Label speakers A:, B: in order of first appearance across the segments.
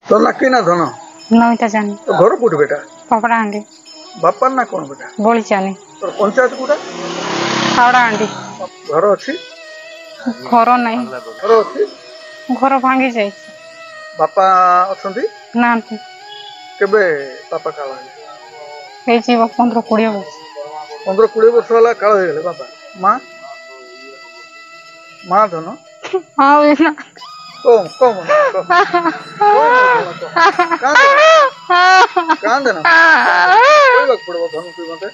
A: तो लाकी ना धन
B: नईता जानी
A: तो घर कोठी बेटा
B: पपड़ा हांडी
A: बापा ना कौन बेटा
B: बोली जानी
A: तो पंचायत कोटा
B: हावड़ा हांडी
A: घर अच्छी
B: घर नहीं
A: घर अच्छी
B: घर भांगी जाए
A: बापा अच्छी
B: ना
A: केबे बापा काल
B: हे 15-20 वर्ष
A: 15-20 वर्ष वाला काल हो गए बापा माँ माँ धन
B: हाँ ना
A: कम कम कांदे ना कोई बात पड़ो धन तू मते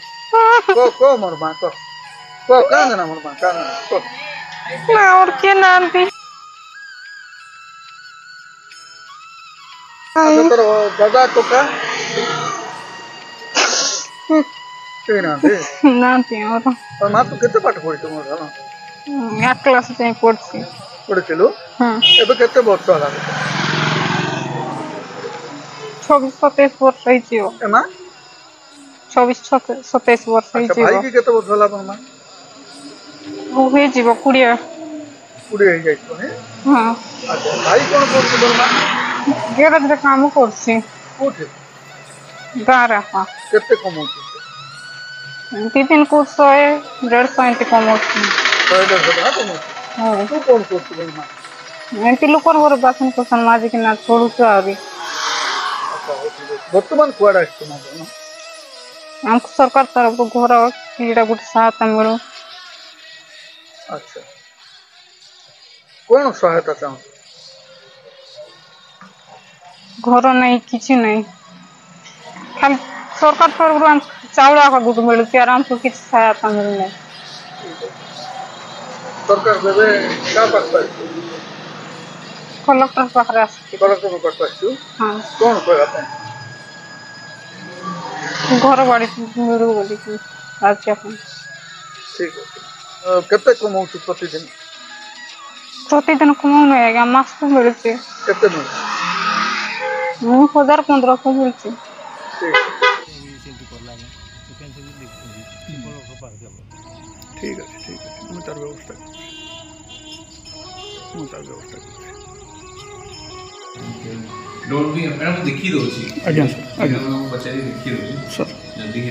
A: को मोर माँ को कांदे ना मोर माँ कांदे ना को
B: ना और के नांती
A: अच्छा तोर दादा टोका
B: नांती
A: और माँ तू केते पाठ पढ़ी तुम धन
B: 8 क्लास जाए पढ़सी
A: पढ़िथिलु एबे केते वर्ष होला
B: 26-27 वर्ष हो
A: एमा
B: 26-27 वर्ष
A: अच्छा भाई की केते वर्ष होला अपन माँ
B: वो हे जीव 20
A: पुड़ी हे जाइतो ने
B: हाँ
A: अच्छा भाई कोन करछ तोर माँ
B: गैरेज रे काम करसी
A: कोठे
B: गारे हाँ
A: केते कमौछ
B: 3 कोर्स 100-150 एंती कमौसी
A: ना कमौछ
B: हाँ
A: तू कोन करछ तोर माँ
B: एंती लोकर घर बासन कुसन माजी किना छोड़ुछु आरी
A: बर्तमान कुआडा आछतो ना
B: हमको सरकार तरफ घर किड़ा गुटे सहायता मिलू
A: अच्छा कौन सहायता चाहूँ
B: घर नहीं किसी नहीं खाली सरकार तरफ हम चाउल आका गुटे मिलू आर हमको किसी सहायता मिलू नहीं
A: सरकार देवे का पास
B: कलेक्टर पाखरे आसी
A: कलेक्टर को पास
B: हाँ
A: कौन कहला अपन
B: घर बाड़ी मिलू बोली कि आज अपन
A: ठीक है केते कमौछ प्रतिदिन
B: प्रतिदिन कमाऊ नहीं आएगा मास को मिलती
A: केते मिल
B: 1000-1500 मिलती
A: ठीक है मैं तार व्यवस्था
C: डोंट बी मैं देखी दोची
A: आज्ञा सर
C: बच्चे देखी दोची
A: सर
C: जल्दी